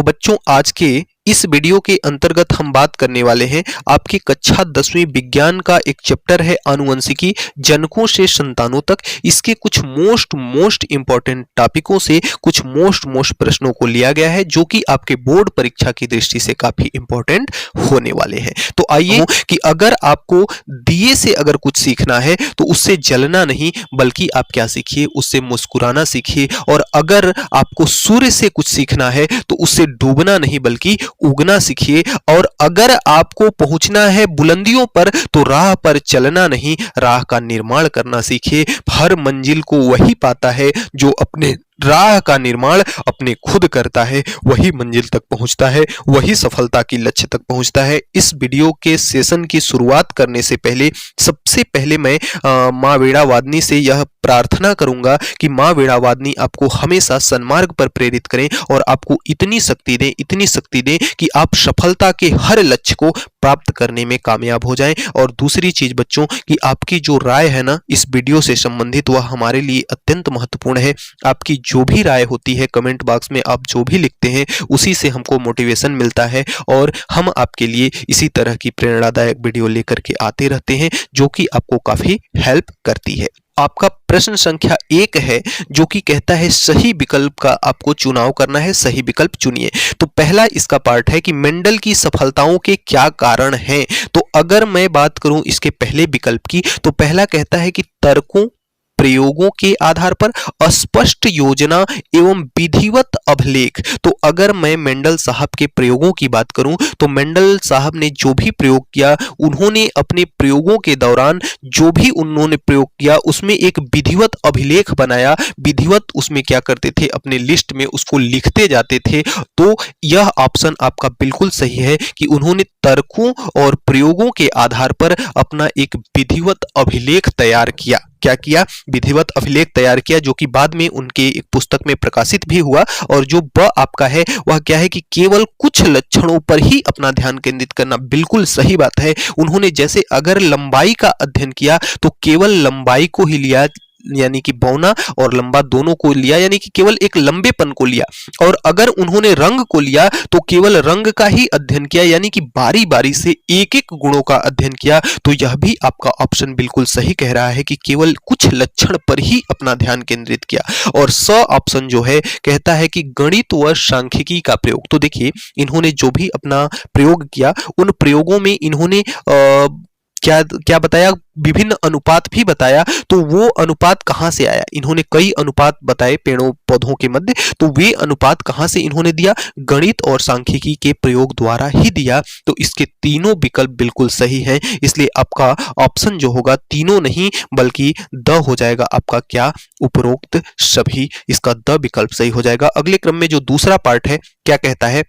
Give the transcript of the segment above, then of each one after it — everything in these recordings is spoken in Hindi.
तो बच्चों आज के इस वीडियो के अंतर्गत हम बात करने वाले हैं आपकी कक्षा 10वीं विज्ञान का एक चैप्टर है आनुवंशिकी, जनकों से संतानों तक। इसके कुछ मोस्ट इंपॉर्टेंट टॉपिकों से कुछ मोस्ट प्रश्नों को लिया गया है जो कि आपके बोर्ड परीक्षा की दृष्टि से काफी इंपॉर्टेंट होने वाले हैं। तो आइए कि अगर आपको दिए से अगर कुछ सीखना है तो उससे जलना नहीं बल्कि आप क्या सीखिए, उससे मुस्कुराना सीखिए। और अगर आपको सूर्य से कुछ सीखना है तो उससे डूबना नहीं बल्कि उगना सीखिए। और अगर आपको पहुंचना है बुलंदियों पर तो राह पर चलना नहीं, राह का निर्माण करना सीखिए। हर मंजिल को वही पाता है जो अपने राह का निर्माण अपने खुद करता है, वही मंजिल तक पहुंचता है, वही सफलता की लक्ष्य तक पहुंचता है। इस वीडियो के सेशन की शुरुआत करने से पहले सबसे पहले मैं माँ वीणावादिनी से यह प्रार्थना करूंगा कि माँ वीणावादिनी आपको हमेशा सन्मार्ग पर प्रेरित करें और आपको इतनी शक्ति दें कि आप सफलता के हर लक्ष्य को प्राप्त करने में कामयाब हो जाएं। और दूसरी चीज बच्चों कि आपकी जो राय है ना इस वीडियो से संबंधित वह हमारे लिए अत्यंत महत्वपूर्ण है। आपकी जो भी राय होती है कमेंट बॉक्स में आप जो भी लिखते हैं उसी से हमको मोटिवेशन मिलता है और हम आपके लिए इसी तरह की प्रेरणादायक वीडियो लेकर के आते रहते हैं जो कि आपको काफी हेल्प करती है। आपका प्रश्न संख्या 1 है जो कि कहता है सही विकल्प का आपको चुनाव करना है, सही विकल्प चुनिए। तो पहला इसका पार्ट है कि मेंडल की सफलताओं के क्या कारण हैं। तो अगर मैं बात करूं इसके पहले विकल्प की तो पहला कहता है कि तर्कों प्रयोगों के आधार पर अस्पष्ट योजना एवं विधिवत अभिलेख। तो अगर मैं मेंडल साहब के प्रयोगों की बात करूं तो मेंडल साहब ने जो भी प्रयोग किया उन्होंने अपने प्रयोगों के दौरान जो भी उन्होंने प्रयोग किया उसमें एक विधिवत अभिलेख बनाया। विधिवत उसमें क्या करते थे, अपने लिस्ट में उसको लिखते जाते थे। तो यह ऑप्शन आपका बिल्कुल सही है कि उन्होंने तर्कों और प्रयोगों के आधार पर अपना एक विधिवत अभिलेख तैयार किया। क्या किया? विधिवत अभिलेख तैयार किया जो कि बाद में उनके एक पुस्तक में प्रकाशित भी हुआ। और जो ब आपका है वह क्या है कि केवल कुछ लक्षणों पर ही अपना ध्यान केंद्रित करना। बिल्कुल सही बात है। उन्होंने जैसे अगर लंबाई का अध्ययन किया तो केवल लंबाई को ही लिया, यानी कि बौना और लंबा दोनों को लिया, यानी कि केवल एक लंबेपन को लिया। और अगर उन्होंने रंग को लिया तो केवल रंग का ही अध्ययन किया, यानी कि बारी बारी से एक एक गुणों का अध्ययन किया। तो यह भी आपका ऑप्शन बिल्कुल सही कह रहा है कि केवल कुछ लक्षण पर ही अपना ध्यान केंद्रित किया। और स ऑप्शन जो है कहता है कि गणित व सांख्यिकी का प्रयोग। तो देखिए इन्होंने जो भी अपना प्रयोग किया उन प्रयोगों में इन्होंने क्या क्या बताया, विभिन्न अनुपात भी बताया। तो वो अनुपात कहां से आया? इन्होंने कई अनुपात बताए पेड़ों पौधों के मध्य। तो वे अनुपात कहां से इन्होंने दिया? गणित और सांख्यिकी के प्रयोग द्वारा ही दिया। तो इसके तीनों विकल्प बिल्कुल सही हैं। इसलिए आपका ऑप्शन जो होगा तीनों नहीं बल्कि द हो जाएगा आपका क्या? उपरोक्त सभी। इसका द विकल्प सही हो जाएगा। अगले क्रम में जो दूसरा पार्ट है क्या कहता है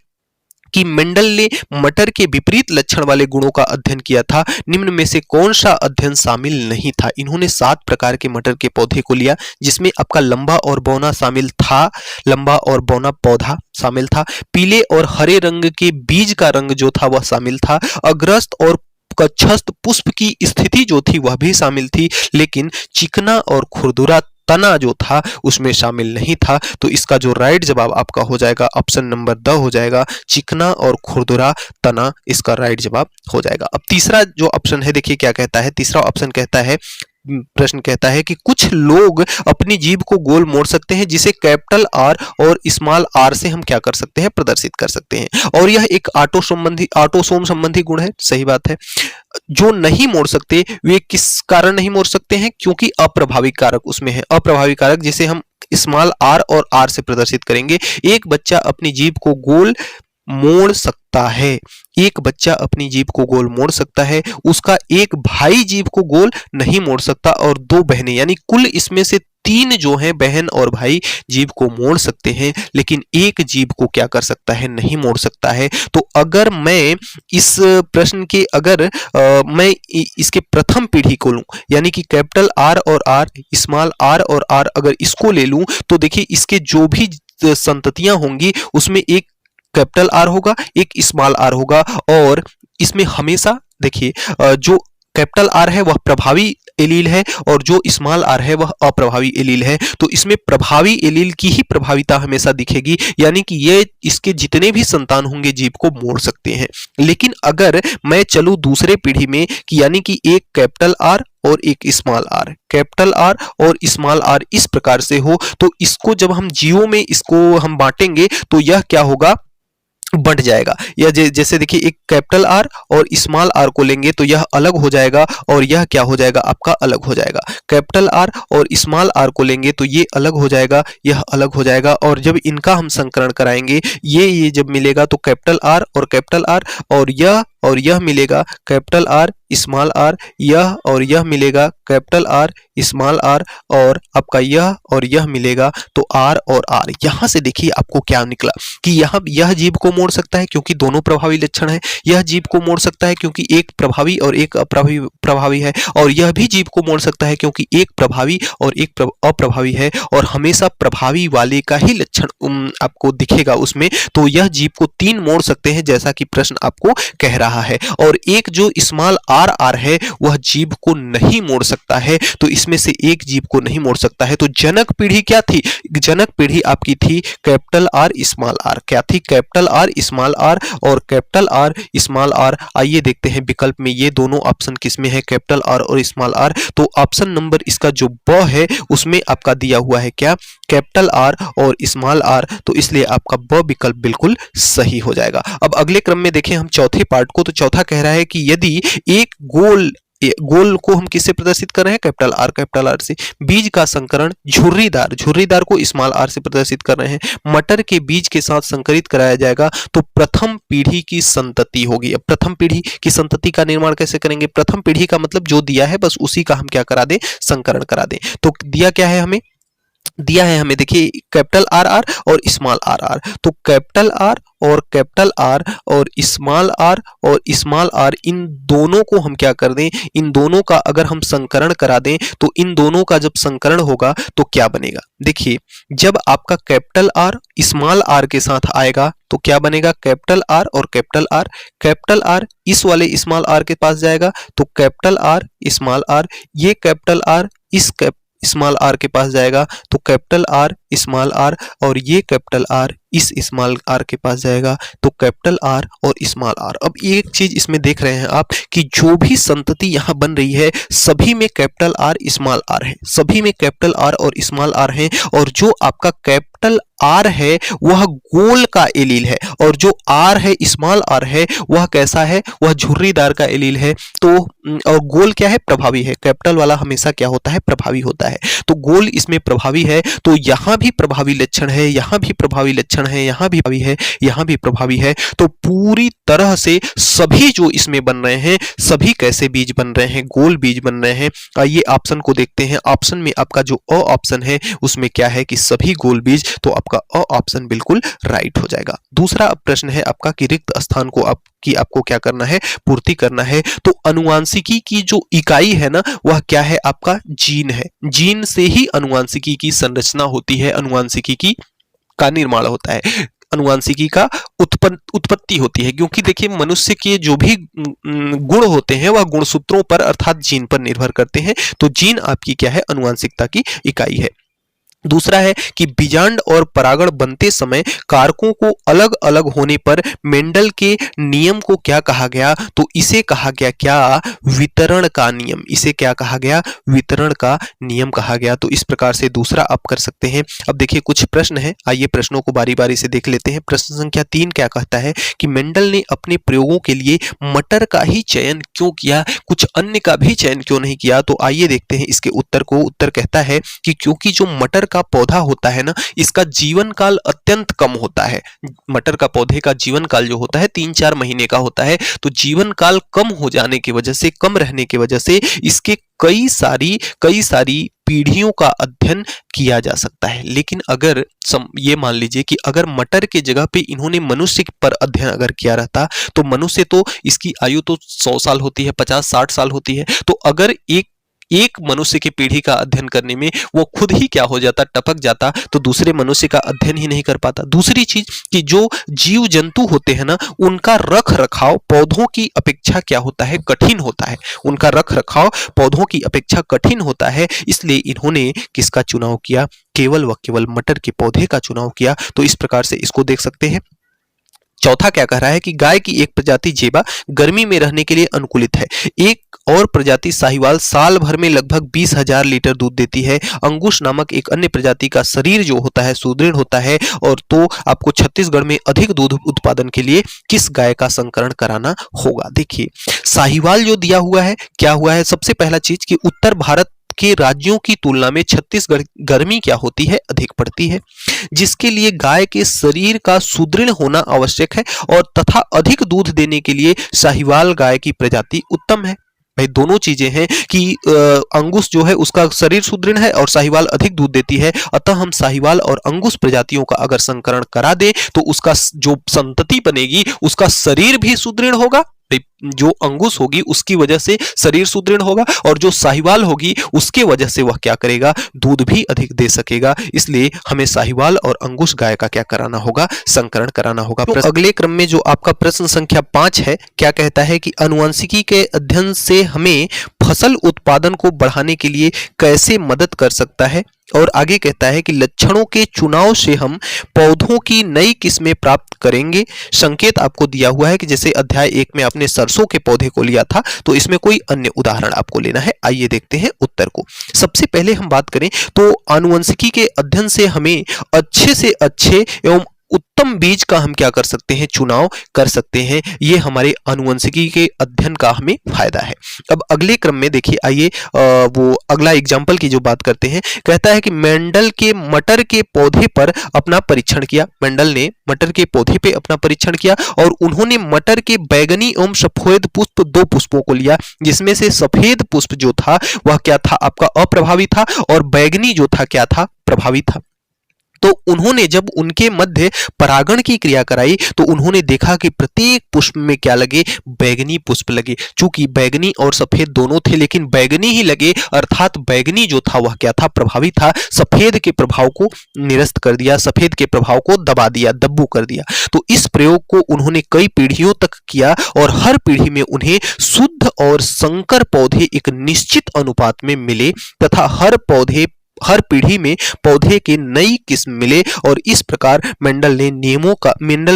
कि मेंडल ने मटर के विपरीत लक्षण वाले गुणों का अध्ययन किया था, निम्न में से कौन सा अध्ययन शामिल नहीं था? इन्होंने 7 प्रकार के मटर के पौधे को लिया जिसमें आपका लंबा और बौना शामिल था, लंबा और बौना पौधा शामिल था। पीले और हरे रंग के बीज का रंग जो था वह शामिल था। अग्रस्त और कक्षस्थ पुष्प की स्थिति जो थी वह भी शामिल थी, लेकिन चिकना और खुरदुरा तना जो था उसमें शामिल नहीं था। तो इसका जो राइट जवाब आपका हो जाएगा ऑप्शन नंबर द हो जाएगा, चिकना और खुरदुरा तना इसका राइट जवाब हो जाएगा। अब तीसरा जो ऑप्शन है देखिए क्या कहता है। तीसरा ऑप्शन कहता है, प्रश्न कहता है कि कुछ लोग अपनी जीभ को गोल मोड़ सकते हैं जिसे कैपिटल आर और स्मॉल आर से हम क्या कर सकते हैं? प्रदर्शित कर सकते हैं। और यह एक ऑटोसोम संबंधी गुण है। सही बात है। जो नहीं मोड़ सकते वे किस कारण नहीं मोड़ सकते हैं? क्योंकि अप्रभावी कारक उसमें है। अप्रभावी कारक जिसे हम स्मॉल आर और आर से प्रदर्शित करेंगे। एक बच्चा अपनी जीभ को गोल मोड़ सकता है, एक बच्चा अपनी जीभ को गोल मोड़ सकता है, उसका एक भाई जीभ को गोल नहीं मोड़ सकता और 2 बहनें, यानी कुल इसमें से 3 जो हैं बहन और भाई जीभ को मोड़ सकते हैं, लेकिन एक जीभ को क्या कर सकता है? नहीं मोड़ सकता है। तो अगर मैं इस प्रश्न के मैं इसके प्रथम पीढ़ी को लूं, यानी कि कैपिटल आर और आर, स्मॉल आर और आर अगर इसको ले लूं तो देखिए इसके जो भी संततियां होंगी उसमें एक कैपिटल आर होगा, एक स्मॉल आर होगा। और इसमें हमेशा देखिए जो कैपिटल आर है वह प्रभावी एलील है और जो स्मॉल आर है वह अप्रभावी एलील है। तो इसमें प्रभावी एलील की ही प्रभाविता हमेशा दिखेगी, यानी कि ये इसके जितने भी संतान होंगे जीव को मोड़ सकते हैं। लेकिन अगर मैं चलूं दूसरे पीढ़ी में कि यानी कि एक कैपिटल आर और एक स्मॉल आर, कैपिटल आर और स्मॉल आर इस प्रकार से हो, तो इसको जब हम जीवों में इसको हम बांटेंगे तो यह क्या होगा, बंट जाएगा। या जैसे देखिए एक कैपिटल आर और स्मॉल आर को लेंगे तो यह अलग हो जाएगा और यह क्या हो जाएगा, आपका अलग हो जाएगा। कैपिटल आर और स्मॉल आर को लेंगे तो ये अलग हो जाएगा, यह अलग हो जाएगा। और जब इनका हम संकरण कराएंगे, ये जब मिलेगा तो कैपिटल आर और यह मिलेगा कैपिटल आर स्मॉल आर, यह और यह मिलेगा कैपिटल आर स्मॉल आर, और आपका यह और यह मिलेगा तो आर और आर। यहां से देखिए आपको क्या निकला कि यह जीव को मोड़ सकता है क्योंकि दोनों प्रभावी लक्षण है, यह जीव को मोड़ सकता है क्योंकि एक प्रभावी और एक अप्रभावी है, और यह भी जीव को मोड़ सकता है क्योंकि एक प्रभावी और एक अप्रभावी है, और हमेशा प्रभावी वाले का ही लक्षण आपको दिखेगा उसमें। तो यह जीव को 3 मोड़ सकते हैं जैसा कि प्रश्न आपको कह रहा है, और एक जो स्मॉल आर आर है वह जीव को नहीं मोड़ सकता है। तो इसमें से एक जीव को नहीं मोड़ सकता है। तो जनक पीढ़ी क्या थी, जनक पीढ़ी आपकी थी कैपिटल आर स्मॉल आर। क्या थी, कैपिटल आर स्मॉल आर और कैपिटल आर स्मॉल आर। आइए देखते हैं विकल्प में ये दोनों ऑप्शन किसमें है, कैपिटल आर और स्मॉल आर। तो ऑप्शन नंबर इसका जो ब है उसमें आपका दिया हुआ है क्या, कैपिटल आर और स्मॉल आर। तो इसलिए आपका ब विकल्प बिल्कुल सही हो जाएगा। अब अगले क्रम में देखें हम चौथे पार्ट को। तो चौथा कह रहा है कि यदि एक गोल को हम किससे प्रदर्शित कर रहे हैं, कैपिटल आर से। बीज का संकरण झुर्रीदार को स्मॉल आर से प्रदर्शित कर रहे हैं। मटर के बीज के साथ संकरित कराया जाएगा तो प्रथम पीढ़ी की संतति होगी। अब प्रथम पीढ़ी की संतति का निर्माण कैसे करेंगे, प्रथम पीढ़ी का मतलब जो दिया है बस उसी का हम क्या करा दें, संकरण करा दें। तो दिया क्या है हमें, दिया है हमें देखिए कैपिटल आर आर और स्मॉल आर आर। तो कैपिटल आर और स्मॉल आर इन दोनों को हम क्या कर दें, इन दोनों का अगर हम संकरण करा दें तो इन दोनों का जब संकरण होगा तो क्या बनेगा। देखिए जब आपका कैपिटल आर स्मॉल आर के साथ आएगा तो क्या बनेगा, कैपिटल आर और कैपिटल आर इस वाले स्मॉल आर के पास जाएगा तो कैपिटल आर स्मॉल आर, ये कैपिटल आर इस स्मॉल आर के पास जाएगा तो कैपिटल आर स्मॉल आर, और ये कैपिटल आर इस स्मॉल आर के पास जाएगा तो कैपिटल आर और स्मॉल आर। अब एक चीज इसमें देख रहे हैं आप कि जो भी संतति यहां बन रही है सभी में कैपिटल आर स्मॉल आर है, सभी में कैपिटल आर और स्मॉल आर है, और जो आपका कैपिटल आर है वह गोल का एलील है और जो आर है स्मॉल आर है वह कैसा है, वह झुर्रीदार का एलील है। तो और गोल क्या है, प्रभावी है। कैपिटल वाला हमेशा क्या होता है, प्रभावी होता है। तो गोल इसमें प्रभावी है, तो यहां भी प्रभावी लक्षण है, यहां भी प्रभावी लक्षण है, यहां भी प्रभावी है, यहां भी प्रभावी है। तो पूरी तरह से सभी जो इसमें बन रहे हैं सभी कैसे बीज बन रहे हैं, गोल बीज बन रहे हैं। आइए ऑप्शन को देखते हैं। ऑप्शन में आपका जो अ ऑप्शन है उसमें क्या है कि सभी गोल बीज, तो आपका अ ऑप्शन बिल्कुल राइट हो जाएगा। दूसरा प्रश्न है आपका कि रिक्त स्थान को आपको क्या करना है, पूर्ति करना है। तो अनुवांशिकी की जो इकाई है ना वह क्या है, आपका जीन है। जीन से ही अनुवांशिकी की संरचना होती है, अनुवांशिकी की का निर्माण होता है, अनुवांशिकी का उत्पत्ति होती है। क्योंकि देखिए मनुष्य के जो भी गुण होते हैं वह गुणसूत्रों पर अर्थात जीन पर निर्भर करते हैं। तो जीन आपकी क्या है, अनुवांशिकता की इकाई है। दूसरा है कि बीजांड और परागण बनते समय कारकों को अलग अलग होने पर मेंडल के नियम को क्या कहा गया, तो इसे कहा गया क्या, वितरण का नियम। इसे क्या कहा गया, वितरण का नियम कहा गया। तो इस प्रकार से दूसरा आप कर सकते हैं। अब देखिए कुछ प्रश्न है, आइए प्रश्नों को बारी बारी से देख लेते हैं। प्रश्न संख्या 3 क्या कहता है कि मेंडल ने अपने प्रयोगों के लिए मटर का ही चयन क्यों किया, कुछ अन्य का भी चयन क्यों नहीं किया। तो आइए देखते हैं इसके उत्तर को। उत्तर कहता है कि क्योंकि जो मटर का पौधा होता है ना इसका जीवन काल अत्यंत कम होता है। मटर का पौधे का जीवन काल जो होता है 3-4 महीने का होता है। तो जीवन काल कम हो जाने की वजह से, कम रहने की वजह से इसके कई सारी पीढ़ियों का अध्ययन किया जा सकता है। लेकिन अगर ये मान लीजिए कि अगर मटर के जगह पे इन्होंने मनुष्य पर अध्ययन अगर किया रहता तो मनुष्य तो इसकी आयु तो 100 साल होती है, 50-60 साल होती है। तो अगर एक एक मनुष्य की पीढ़ी का अध्ययन करने में वो खुद ही क्या हो जाता, टपक जाता, तो दूसरे मनुष्य का अध्ययन ही नहीं कर पाता। दूसरी चीज कि जो जीव जंतु होते हैं ना, उनका रख रखाव पौधों की अपेक्षा क्या होता है, कठिन होता है। उनका रख रखाव पौधों की अपेक्षा कठिन होता है, इसलिए इन्होंने किसका चुनाव किया, केवल व केवल मटर के पौधे का चुनाव किया। तो इस प्रकार से इसको देख सकते हैं। चौथा क्या कह रहा है कि गाय की एक प्रजाति जेबा गर्मी में रहने के लिए अनुकूलित है। एक और प्रजाति साहिवाल साल भर में लगभग 20,000 लीटर दूध देती है। अंकुश नामक एक अन्य प्रजाति का शरीर जो होता है सुदृढ़ होता है। और तो आपको छत्तीसगढ़ में अधिक दूध उत्पादन के लिए किस गाय का संकरण कराना होगा। देखिए साहिवाल जो दिया हुआ है, क्या हुआ है, सबसे पहला चीज कि उत्तर भारत के राज्यों की तुलना में छत्तीसगढ़ गर्मी क्या होती है, अधिक पड़ती है, जिसके लिए गाय के शरीर का सुदृढ़ होना आवश्यक है और तथा अधिक दूध देने के लिए साहिवाल गाय की प्रजाति उत्तम है। भाई दोनों चीजें हैं कि अंगुस जो है उसका शरीर सुदृढ़ है और साहिवाल अधिक दूध देती है, अतः हम साहिवाल और अंगुस प्रजातियों का अगर संकरण करा दें तो उसका जो संतति बनेगी उसका शरीर भी सुदृढ़ होगा। जो अंगुस होगी उसकी वजह से शरीर सुदृढ़ होगा और जो साहिवाल होगी उसके वजह से वह क्या करेगा, दूध भी अधिक दे सकेगा। इसलिए हमें साहिवाल और अंगुस गाय का क्या कराना होगा, संकरण कराना होगा। तो अगले क्रम में जो आपका प्रश्न संख्या 5 है, क्या कहता है कि आनुवंशिकी के अध्ययन से हमें फसल उत्पादन को बढ़ाने के लिए कैसे मदद कर सकता है। और आगे कहता है कि लक्षणों के चुनाव से हम पौधों की नई किस्में प्राप्त करेंगे। संकेत आपको दिया हुआ है कि जैसे अध्याय 1 में आपने सरसों के पौधे को लिया था, तो इसमें कोई अन्य उदाहरण आपको लेना है। आइए देखते हैं उत्तर को। सबसे पहले हम बात करें तो आनुवंशिकी के अध्ययन से हमें अच्छे से अच्छे एवं उत्तम बीज का हम क्या कर सकते हैं, चुनाव कर सकते हैं। ये हमारे आनुवंशिकी के अध्ययन का हमें फायदा है। अब अगले क्रम में देखिए, आइए वो अगला एग्जाम्पल की जो बात करते हैं। कहता है कि मेंडल के मटर के पौधे पर अपना परीक्षण किया। मेंडल ने मटर के पौधे पे अपना परीक्षण किया और उन्होंने मटर के बैगनी एवं सफेद पुष्प 2 पुष्पों को लिया, जिसमें से सफेद पुष्प जो था वह क्या था, आपका अप्रभावी था और बैगनी जो था क्या था, प्रभावी था। तो उन्होंने जब उनके मध्य परागण की क्रिया कराई तो उन्होंने देखा कि प्रत्येक पुष्प में क्या लगे, बैगनी पुष्प लगे। चूंकि बैगनी और सफेद दोनों थे लेकिन बैगनी ही लगे, अर्थात बैगनी जो था वह क्या था, प्रभावी था। सफेद के प्रभाव को निरस्त कर दिया, सफेद के प्रभाव को दबा दिया, दब्बू कर दिया। तो इस प्रयोग को उन्होंने कई पीढ़ियों तक किया और हर पीढ़ी में उन्हें शुद्ध और संकर पौधे एक निश्चित अनुपात में मिले तथा हर पीढ़ी में पौधे के नई किस्म मिले। और इस प्रकार मेंडल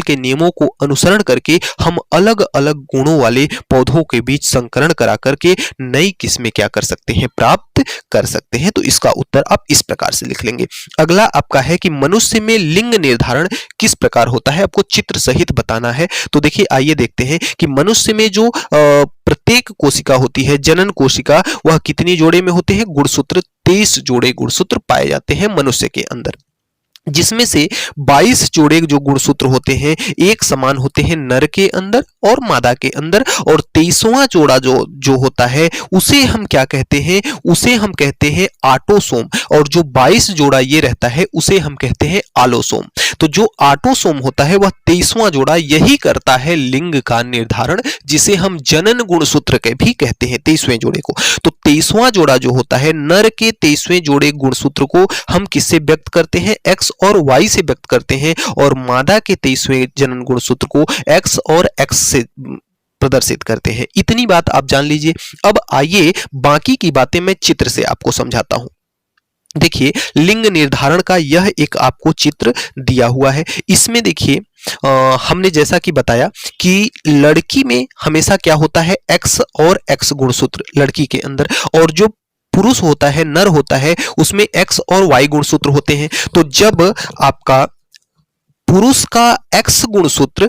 के नियमों को अनुसरण करके हम अलग अलग गुणों वाले पौधों के बीच संकरण करा करके नई किस्में क्या कर सकते हैं, प्राप्त कर सकते हैं। तो इसका उत्तर आप इस प्रकार से लिख लेंगे। अगला आपका है कि मनुष्य में लिंग निर्धारण किस प्रकार होता है, आपको चित्र सहित बताना है। तो देखिए आइए देखते हैं कि मनुष्य में जो प्रत्येक कोशिका होती है, जनन कोशिका, वह कितनी जोड़े में होते हैं, गुणसूत्र 23 जोड़े गुणसूत्र पाए जाते हैं मनुष्य के अंदर, जिसमें से 22 जोड़े जो गुणसूत्र होते हैं एक समान होते हैं नर के अंदर और मादा के अंदर। और 23वां जोड़ा जो होता है उसे हम क्या कहते हैं, उसे हम कहते हैं आटोसोम। और जो 22 जोड़ा ये रहता है उसे हम कहते हैं आलोसोम। तो जो आटोसोम होता है वह 23वां जोड़ा यही करता है लिंग का निर्धारण, जिसे हम जनन गुणसूत्र के भी कहते हैं 23वें जोड़े को। तो 23वां जोड़ा जो होता है नर के 23वें जोड़े गुणसूत्र को हम किससे व्यक्त करते हैं, एक्स और वाई से व्यक्त करते हैं। और मादा के 23वें जनन गुणसूत्र को एक्स और एक्स से प्रदर्शित करते हैं। इतनी बात आप जान लीजिए। अब आइए बाकी की बातें मैं चित्र से आपको समझाता हूं। देखिए लिंग निर्धारण का यह एक आपको चित्र दिया हुआ है। इसमें देखिए हमने जैसा कि बताया कि लड़की में हमेशा क्या होता है, एक्स और एक्स गुणसूत्र लड़की के अंदर, और जो पुरुष होता है, नर होता है, उसमें एक्स और वाई गुणसूत्र होते हैं। तो जब आपका पुरुष का एक्स गुणसूत्र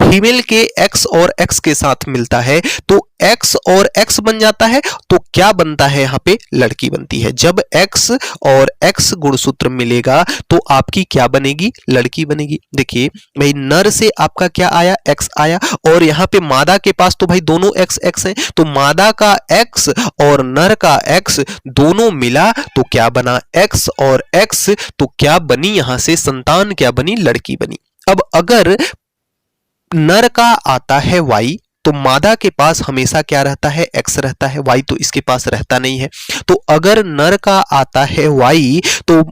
फीमेल के एक्स और एक्स के साथ मिलता है तो एक्स और एक्स बन जाता है। तो क्या बनता है, यहां पे लड़की बनती है। जब एक्स और एक्स गुणसूत्र मिलेगा तो आपकी क्या बनेगी, लड़की बनेगी। देखिए भाई नर से आपका क्या आया, एक्स आया, और यहां पे मादा के पास तो भाई दोनों एक्स एक्स हैं, तो मादा का एक्स और नर का एक्स दोनों मिला तो क्या बना, एक्स और एक्स। तो क्या बनी, यहां से संतान क्या बनी, लड़की बनी। अब अगर नर का आता है वाई तो मादा के पास हमेशा क्या रहता है, एक्स रहता है, वाई तो इसके पास रहता नहीं है। तो अगर नर का आता है वाई तो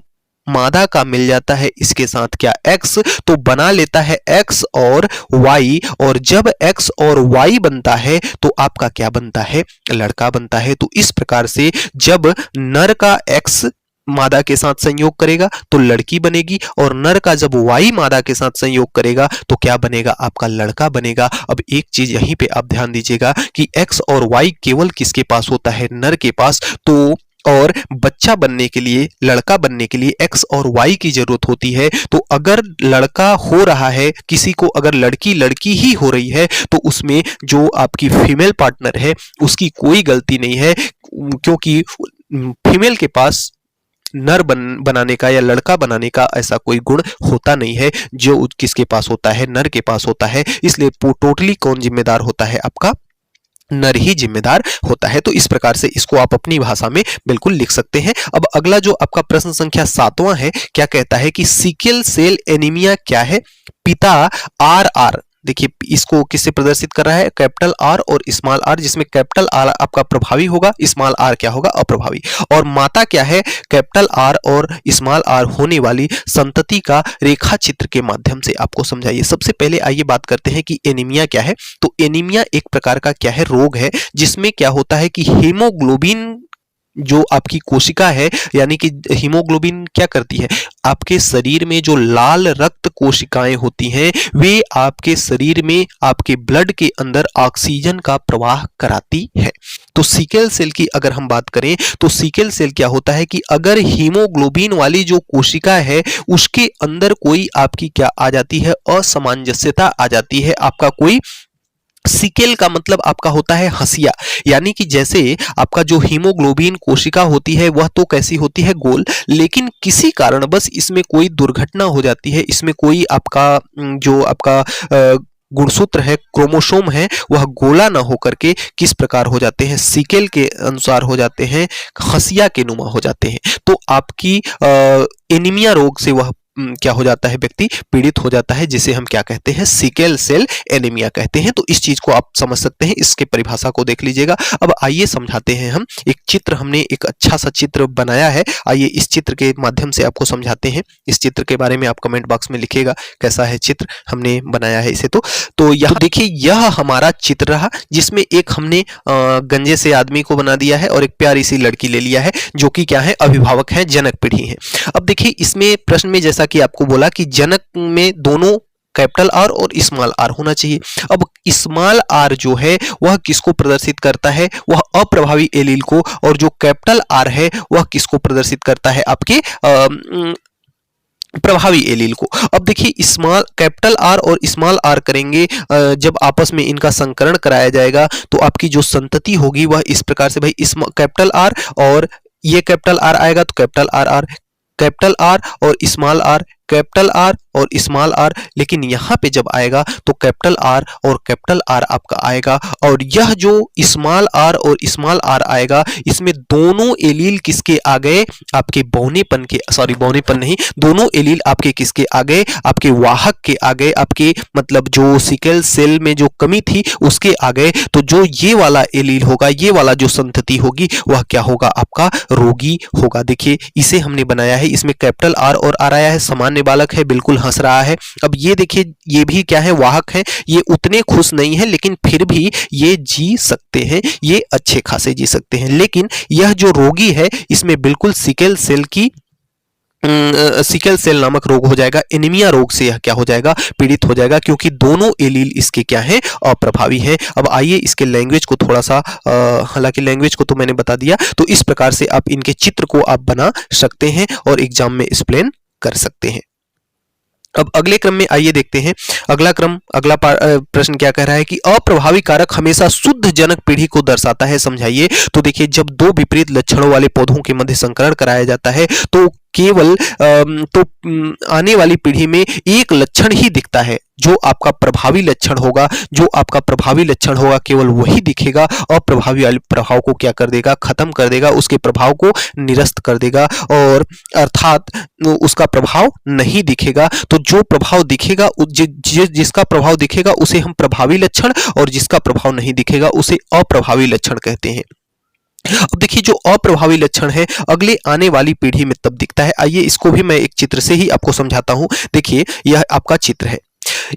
मादा का मिल जाता है इसके साथ क्या, एक्स, तो बना लेता है एक्स और वाई, और जब एक्स और वाई बनता है तो आपका क्या बनता है, लड़का बनता है। तो इस प्रकार से जब नर का एक्स मादा के साथ संयोग करेगा तो लड़की बनेगी, और नर का जब वाई मादा के साथ संयोग करेगा तो क्या बनेगा, आपका लड़का बनेगा। अब एक चीज यहीं पे आप ध्यान दीजिएगा कि एक्स और वाई केवल किसके पास होता है, नर के पास। तो और बच्चा बनने के लिए, लड़का बनने के लिए एक्स और वाई की जरूरत होती है। तो अगर लड़का हो रहा है किसी को, अगर लड़की लड़की ही हो रही है तो उसमें जो आपकी फीमेल पार्टनर है उसकी कोई गलती नहीं है, क्योंकि फीमेल के पास नर बनाने का या लड़का बनाने का ऐसा कोई गुण होता नहीं है, जो किसके पास होता है, नर के पास होता है। इसलिए टोटली कौन जिम्मेदार होता है, आपका नर ही जिम्मेदार होता है। तो इस प्रकार से इसको आप अपनी भाषा में बिल्कुल लिख सकते हैं। अब अगला जो आपका प्रश्न संख्या 7वां है, क्या कहता है कि सिकल सेल एनीमिया क्या है, पिता आर आर, देखिए इसको किससे प्रदर्शित कर रहा है, कैपिटल आर और स्मॉल आर, जिसमें कैपिटल आर आपका प्रभावी होगा, स्मॉल आर क्या होगा, अप्रभावी। और माता क्या है, कैपिटल आर और स्मॉल आर होने वाली संतति का रेखा चित्र के माध्यम से आपको समझाइए। सबसे पहले आइए बात करते हैं कि एनीमिया क्या है। तो एनीमिया एक प्रकार का क्या है, रोग है, जिसमें क्या होता है कि हीमोग्लोबिन जो आपकी कोशिका है, यानी कि हीमोग्लोबिन क्या करती है, आपके शरीर में जो लाल रक्त कोशिकाएं होती हैं वे आपके शरीर में, आपके ब्लड के अंदर ऑक्सीजन का प्रवाह कराती है। तो सिकल सेल की अगर हम बात करें तो सिकल सेल क्या होता है कि अगर हीमोग्लोबिन वाली जो कोशिका है उसके अंदर कोई आपकी क्या आ जाती है, असामंजस्यता आ जाती है, आपका कोई, सिकेल का मतलब आपका होता है हंसिया, यानी कि जैसे आपका जो हीमोग्लोबिन कोशिका होती है वह तो कैसी होती है, गोल, लेकिन किसी कारणवश इसमें कोई दुर्घटना हो जाती है, इसमें कोई आपका जो आपका गुणसूत्र है, क्रोमोसोम है, वह गोला ना होकर के किस प्रकार हो जाते हैं, सिकेल के अनुसार हो जाते हैं, हंसिया के नुमा हो जाते हैं। तो आपकी एनीमिया रोग से वह क्या हो जाता है, व्यक्ति पीड़ित हो जाता है, जिसे हम क्या कहते हैं, सिकल सेल एनीमिया कहते हैं। तो इस चीज को आप समझ सकते हैं, इसके परिभाषा को देख लीजिएगा। अब आइए समझाते हैं हम, एक चित्र, हमने एक अच्छा सा चित्र बनाया है, आइए इस चित्र के माध्यम से आपको समझाते हैं। इस चित्र के बारे में आप कमेंट बॉक्स में लिखिएगा कैसा है चित्र हमने बनाया है इसे। तो यहाँ देखिए, यह हमारा चित्र रहा, जिसमें एक हमने गंजे से आदमी को बना दिया है और एक प्यारी सी लड़की ले लिया है, जो कि क्या है, अभिभावक है, जनक पीढ़ी है। अब देखिए इसमें प्रश्न में जैसा कि आपको बोला कि जनक में दोनों कैपिटल आर और स्मॉल आर होना चाहिए। अब स्मॉल आर जो है वह किसको प्रदर्शित करता है, वह अप्रभावी एलील को, और जो कैपिटल आर है वह किसको प्रदर्शित करता है, आपके प्रभावी एलील को। अब देखिए स्मॉल कैपिटल आर और स्मॉल आर करेंगे, जब आपस में इनका संकरण कराया जाएगा तो आपकी जो संतति होगी वह इस प्रकार से, भाई कैपिटल आर और ये कैपिटल आर आएगा तो capital R R, capital R और स्मॉल आर, कैपिटल आर और स्मॉल आर, लेकिन यहाँ पे जब आएगा तो कैपिटल आर और कैपिटल आर आपका आएगा, और यह जो स्मॉल आर और स्मॉल आर आएगा इसमें दोनों एलील किसके आ गए, आपके बौनेपन के, सॉरी बौनेपन नहीं, दोनों एलील आपके किसके आ गए, आपके वाहक के आ गए, आपके मतलब जो सिकल सेल में जो कमी थी उसके आ गए। तो जो ये वाला एलील होगा, ये वाला जो संतति होगी वह क्या होगा, आपका रोगी होगा। देखिए इसे हमने बनाया है, इसमें कैपिटल आर और आर आया है, सामान्य बालक है, बिल्कुल हंस रहा है। अब ये देखिए ये भी क्या है, वाहक है, ये उतने खुश नहीं है लेकिन फिर भी ये जी सकते हैं, ये अच्छे खासे जी सकते हैं। लेकिन यह जो रोगी है इसमें बिल्कुल सिकल सेल की सिकल सेल नामक रोग हो जाएगा, एनीमिया रोग से यह क्या हो जाएगा, पीड़ित हो जाएगा, क्योंकि दोनों एलील इसके क्या हैं, अप्रभावी हैं। अब आइए इसके लैंग्वेज को थोड़ा सा, हालांकि लैंग्वेज को तो मैंने बता दिया, तो इस प्रकार से आप इनके चित्र को आप बना सकते हैं और एग्जाम में एक्सप्लेन कर सकते हैं। अब अगले क्रम में आइए देखते हैं, अगला प्रश्न क्या कह रहा है कि अप्रभावी कारक हमेशा शुद्ध जनक पीढ़ी को दर्शाता है, समझाइए। तो देखिए जब दो विपरीत लक्षणों वाले पौधों के मध्य संकरण कराया जाता है तो केवल आने वाली पीढ़ी में एक लक्षण ही दिखता है, जो आपका प्रभावी लक्षण होगा केवल वही दिखेगा, अप्रभावी वाले प्रभाव को क्या कर देगा, खत्म कर देगा, उसके प्रभाव को निरस्त कर देगा, और अर्थात उसका प्रभाव नहीं दिखेगा। तो जो प्रभाव दिखेगा, जिसका प्रभाव दिखेगा उसे हम प्रभावी लक्षण, और जिसका प्रभाव नहीं दिखेगा उसे अप्रभावी लक्षण कहते हैं। अब देखिए, जो अप्रभावी लक्षण है अगले आने वाली पीढ़ी में तब दिखता है। आइए इसको भी मैं एक चित्र से ही आपको समझाता हूं। देखिए, यह आपका चित्र है,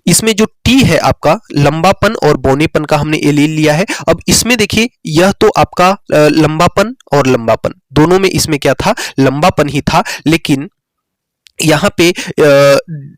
इसमें जो टी है आपका लंबापन और बौनेपन का हमने एलील लिया है। अब इसमें देखिए, यह तो आपका लंबापन और लंबापन दोनों में इसमें क्या था, लंबापन ही था, लेकिन यहाँ पे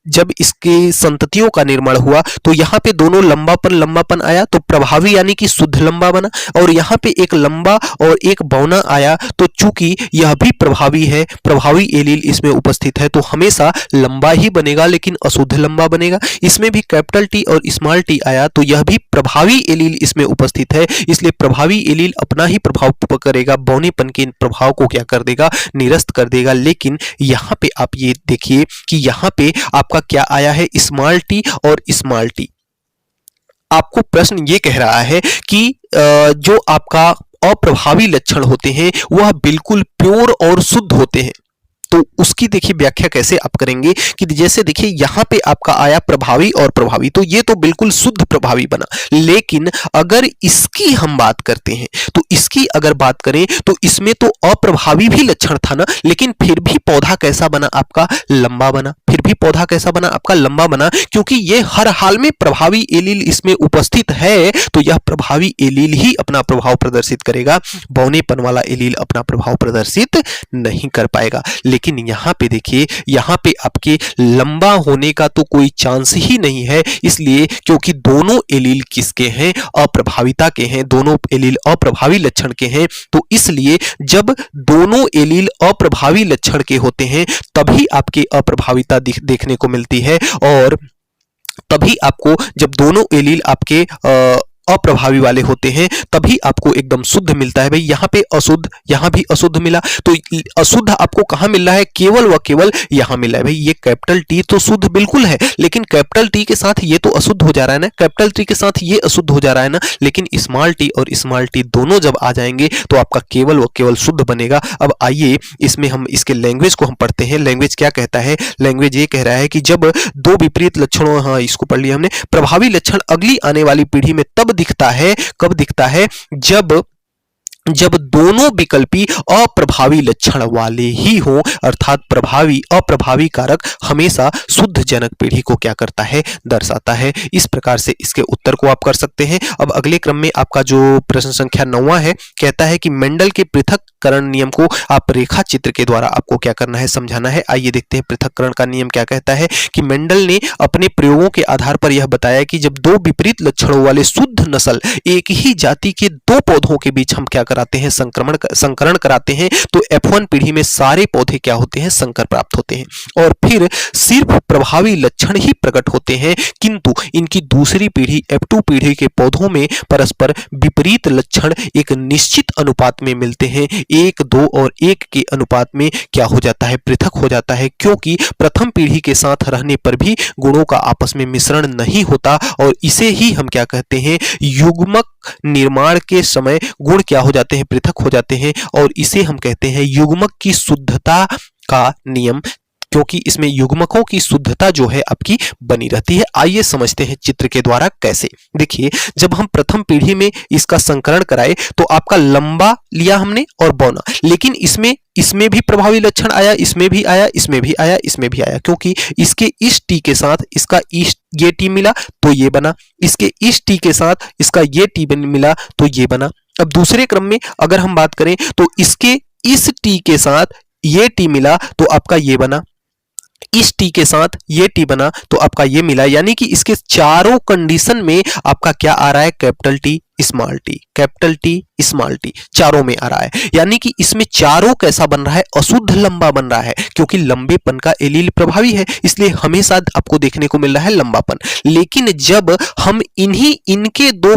जब इसके संततियों का निर्माण हुआ तो यहाँ पे दोनों लंबापन आया तो प्रभावी यानी कि शुद्ध लंबा बना, और यहाँ पे एक लंबा और एक बौना आया तो चूंकि यह भी प्रभावी है, प्रभावी एलील इसमें उपस्थित है, तो हमेशा लंबा ही बनेगा लेकिन अशुद्ध लंबा बनेगा। इसमें भी कैपिटल टी और स्मॉल टी आया तो यह भी प्रभावी एलील इसमें उपस्थित है, इसलिए प्रभावी एलील अपना ही प्रभाव करेगा, बौनेपन के प्रभाव को क्या कर देगा, निरस्त कर देगा। लेकिन यहाँ पे आप ये देखिए कि यहां पे आपका क्या आया है, स्मॉल टी और स्मॉल टी। आपको प्रश्न ये कह रहा है कि जो आपका अप्रभावी लक्षण होते हैं वह बिल्कुल प्योर और शुद्ध होते हैं, तो उसकी देखिए व्याख्या कैसे आप करेंगे कि जैसे देखिए यहां पे आपका आया प्रभावी और प्रभावी, तो ये तो बिल्कुल शुद्ध प्रभावी बना, लेकिन अगर इसकी हम बात करते हैं तो इसकी अगर बात करें तो इसमें तो अप्रभावी भी लक्षण था ना, लेकिन फिर भी पौधा कैसा बना आपका, लंबा बना, फिर भी पौधा कैसा बना आपका, लंबा बना, क्योंकि ये हर हाल में प्रभावी एलील इसमें उपस्थित है, तो यह प्रभावी एलील ही अपना प्रभाव प्रदर्शित करेगा, बौनेपन वाला एलील अपना प्रभाव प्रदर्शित नहीं कर पाएगा। लेकिन यहां पे देखिए, यहां पे आपके लंबा होने का तो कोई चांस ही नहीं है, इसलिए क्योंकि दोनों एलील किसके हैं, अप्रभाविता के हैं, दोनों एलील अप्रभावी लक्षण के हैं, तो इसलिए जब दोनों एलील अप्रभावी लक्षण के होते हैं तभी आपके अप्रभाविता देखने को मिलती है, और तभी आपको जब दोनों एलील आपके अप्रभावी वाले होते हैं तभी आपको एकदम शुद्ध मिलता है। भाई यहाँ पे अशुद्ध, यहाँ भी अशुद्ध मिला, तो अशुद्ध आपको कहाँ मिल रहा है, केवल व केवल यहाँ मिला है। भाई ये कैपिटल टी तो शुद्ध बिल्कुल है, लेकिन कैपिटल टी के साथ ये तो अशुद्ध हो जा रहा है ना, कैपिटल टी के साथ ये अशुद्ध हो जा रहा है ना, लेकिन स्मॉल टी और स्मॉल टी दोनों जब आ जाएंगे तो आपका केवल व केवल शुद्ध बनेगा। अब आइए इसमें हम इसके लैंग्वेज को हम पढ़ते हैं। लैंग्वेज क्या कहता है, लैंग्वेज ये कह रहा है कि जब दो विपरीत लक्षणों, हाँ इसको पढ़ लिया हमने, प्रभावी लक्षण अगली आने वाली पीढ़ी में तब दिखता है, कब दिखता है, जब दोनों विकल्पी अप्रभावी लक्षण वाले ही हो, अर्थात प्रभावी अप्रभावी कारक हमेशा शुद्ध जनक पीढ़ी को क्या करता है, दर्शाता है। इस प्रकार से इसके उत्तर को आप कर सकते हैं। अब अगले क्रम में आपका जो प्रश्न संख्या 9वां है, कहता है कि मेंडल के पृथक्करण नियम को आप रेखा चित्र के द्वारा आपको क्या करना है, समझाना है। आइए देखते हैं पृथक्करण का नियम क्या कहता है कि मेंडल ने अपने प्रयोगों के आधार पर यह बताया कि जब दो विपरीत लक्षणों वाले शुद्ध नस्ल एक ही जाति के दो पौधों के बीच हम क्या कराते हैं, संकरण कराते हैं, तो F1 पीढ़ी में सारे पौधे क्या होते हैं, संकर प्राप्त होते हैं, और फिर सिर्फ प्रभावी लक्षण ही प्रकट होते हैं, किंतु इनकी दूसरी पीढ़ी F2 पीढ़ी के पौधों में परस्पर विपरीत लक्षण एक निश्चित अनुपात में मिलते हैं, 1, 2 और 1 के अनुपात में क्या हो जाता है, पृथक हो जाता है, क्योंकि प्रथम पीढ़ी के साथ रहने पर भी गुणों का आपस में मिश्रण नहीं होता, और इसे ही हम क्या कहते हैं, युग्मक निर्माण के समय गुण क्या हो जाते हैं, पृथक हो जाते हैं, और इसे हम कहते हैं युग्मक की शुद्धता का नियम, क्योंकि इसमें युग्मकों की शुद्धता जो है आपकी बनी रहती है। आइए समझते हैं चित्र के द्वारा कैसे। देखिए, जब हम प्रथम पीढ़ी में इसका संकरण कराए तो आपका लंबा लिया हमने और बौना, लेकिन इसमें भी प्रभावी लक्षण आया, इसमें भी आया, इसमें भी आया, इसमें भी आया, क्योंकि इसके इस टी के साथ इसका ये टी मिला तो ये बना, इसके इस टी के साथ इसका ये टी मिला तो ये बना। अब दूसरे क्रम में अगर हम बात करें तो इसके इस टी के साथ ये टी मिला तो आपका ये बना, इस टी के साथ ये टी बना तो आपका ये मिला, यानी कि इसके चारों कंडीशन में आपका क्या आ रहा है, capital T small T, capital T small T चारों में आ रहा है, यानी कि इसमें चारों कैसा बन रहा है, अशुद्ध लंबा बन रहा है, क्योंकि लंबेपन का एलील प्रभावी है, इसलिए हमेशा आपको देखने को मिल रहा है लंबापन। लेकिन जब हम इनके दो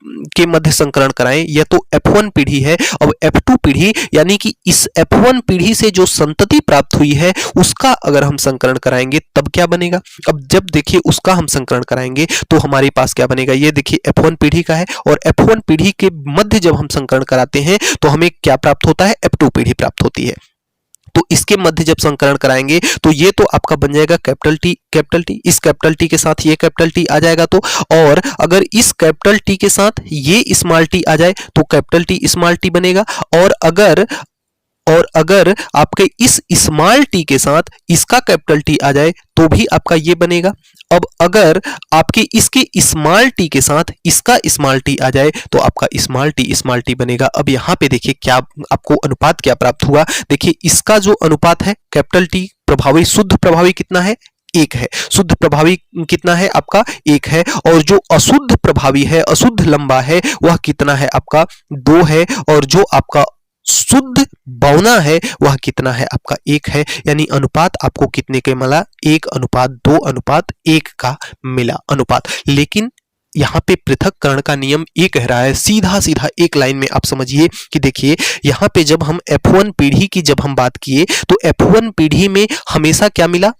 के मध्य संकरण कराएं, यह तो F1 पीढ़ी है। अब F2 पीढ़ी यानी कि इस F1 पीढ़ी से जो संतति प्राप्त हुई है उसका अगर हम संकरण कराएंगे तब क्या बनेगा। अब जब देखिए उसका हम संकरण कराएंगे तो हमारे पास क्या बनेगा, ये देखिए F1 पीढ़ी का है और F1 पीढ़ी के मध्य जब हम संकरण कराते हैं तो हमें क्या प्राप्त होता है, F2 पीढ़ी प्राप्त होती है। तो इसके मध्य जब संकरण कराएंगे तो ये तो आपका बन जाएगा कैपिटल टी, इस कैपिटल टी के साथ ये कैपिटल टी आ जाएगा। तो और अगर इस कैपिटल टी के साथ ये स्मॉल टी आ जाए तो कैपिटल टी स्मॉल टी बनेगा। और अगर आपके इस स्मॉल टी के साथ इसका कैपिटल टी आ जाए तो भी आपका ये बनेगा। अब अगर आपके इसके स्मॉल टी के साथ इसका स्मॉल टी आ जाए तो आपका स्मॉल टी बनेगा। अब यहाँ पे देखिए क्या आपको अनुपात क्या प्राप्त हुआ, देखिए इसका जो अनुपात है कैपिटल टी प्रभावी, शुद्ध प्रभावी कितना है, 1 है। शुद्ध प्रभावी कितना है आपका, 1 है। और जो अशुद्ध प्रभावी है, अशुद्ध लंबा है, वह कितना है आपका, 2 है। और जो आपका शुद्ध बौना है वह कितना है आपका, 1 है। यानी अनुपात आपको कितने के मिला, 1:2:1 का मिला अनुपात। लेकिन यहाँ पे पृथक्करण का नियम ये कह रहा है, सीधा सीधा एक लाइन में आप समझिए कि देखिए यहाँ पे जब हम F1 पीढ़ी की जब हम बात किए तो F1 पीढ़ी में हमेशा क्या मिला,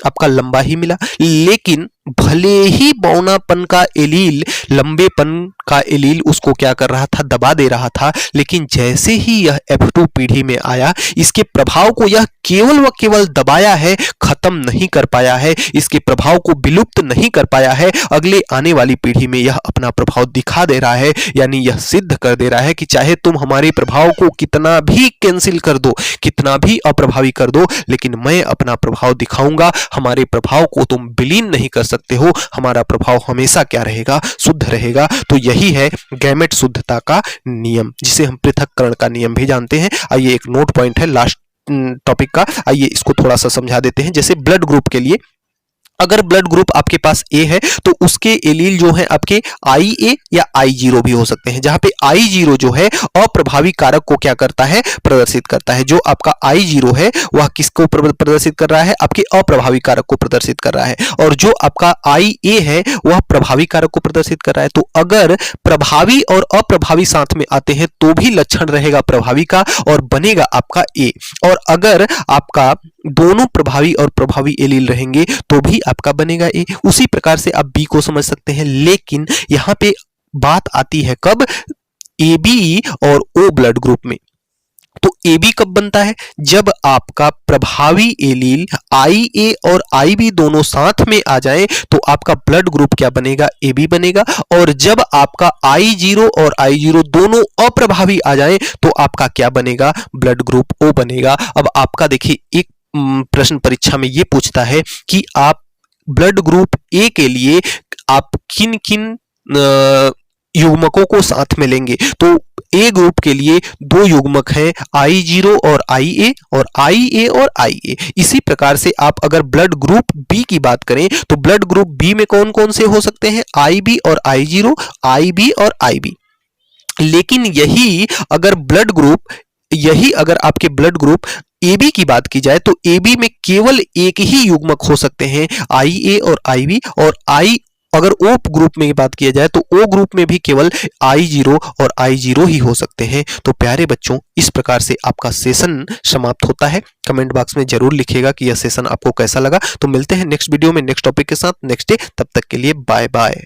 आपका लंबा ही मिला। लेकिन भले ही बौनापन का एलील, लंबेपन का एलील उसको क्या कर रहा था, दबा दे रहा था, लेकिन जैसे ही यह F2 पीढ़ी में आया इसके प्रभाव को यह केवल व केवल दबाया है, खत्म नहीं कर पाया है, इसके प्रभाव को विलुप्त नहीं कर पाया है। अगले आने वाली पीढ़ी में यह अपना प्रभाव दिखा दे रहा है, यानी यह सिद्ध कर दे रहा है कि चाहे तुम हमारे प्रभाव को कितना भी कैंसिल कर दो, कितना भी अप्रभावी कर दो, लेकिन मैं अपना प्रभाव दिखाऊंगा। हमारे प्रभाव को तुम विलीन नहीं कर सकते हो, हमारा प्रभाव हमेशा क्या रहेगा, शुद्ध रहेगा। तो यही है गैमेट शुद्धता का नियम, जिसे हम पृथक्करण का नियम भी जानते हैं। आइए एक नोट पॉइंट है लास्ट टॉपिक का, आइए इसको थोड़ा सा समझा देते हैं। जैसे ब्लड ग्रुप के लिए, अगर ब्लड ग्रुप आपके पास ए है तो उसके एलील जो है आपके IA या I0 भी हो सकते हैं, जहां पे I0 जो है अप्रभावी कारक को क्या करता है, प्रदर्शित करता है। जो आपका I0 है वह किसको प्रदर्शित कर रहा है, आपके अप्रभावी कारक को प्रदर्शित कर रहा है। और जो आपका IA है वह प्रभावी कारक को प्रदर्शित कर रहा है। तो अगर प्रभावी और अप्रभावी साथ में आते हैं तो भी लक्षण रहेगा प्रभावी का और बनेगा आपका A। और अगर आपका दोनों प्रभावी और प्रभावी एलील रहेंगे तो भी आपका बनेगा ए। उसी प्रकार से आप बी को समझ सकते हैं। लेकिन यहां पे बात आती है कब, AB और O ब्लड ग्रुप में। तो AB कब बनता है, जब आपका प्रभावी एलील IA और IB दोनों साथ में आ जाए तो आपका ब्लड ग्रुप क्या बनेगा, AB बनेगा। और जब आपका I0 और I0 दोनों अप्रभावी आ जाए तो आपका क्या बनेगा, ब्लड ग्रुप O बनेगा। अब आपका देखिए एक प्रश्न परीक्षा में ये पूछता है कि आप ब्लड ग्रुप ए के लिए आप किन किन युग्मकों को साथ में लेंगे। तो ए ग्रुप के लिए 2 युग्मक हैं, I0 और IA और IA और IA। इसी प्रकार से आप अगर ब्लड ग्रुप बी की बात करें तो ब्लड ग्रुप बी में कौन कौन से हो सकते हैं, IB और I0, IB और IB। लेकिन यही अगर आपके ब्लड ग्रुप AB की बात की जाए तो AB में केवल एक ही युग्मक हो सकते हैं, IA और IB। और अगर O ग्रुप में बात किया जाए तो O ग्रुप में भी केवल I0 और I0 ही हो सकते हैं। तो प्यारे बच्चों, इस प्रकार से आपका सेशन समाप्त होता है। कमेंट बॉक्स में जरूर लिखिएगा कि यह सेशन आपको कैसा लगा। तो मिलते हैं नेक्स्ट वीडियो में नेक्स्ट टॉपिक के साथ नेक्स्ट डे। तब तक के लिए बाय बाय।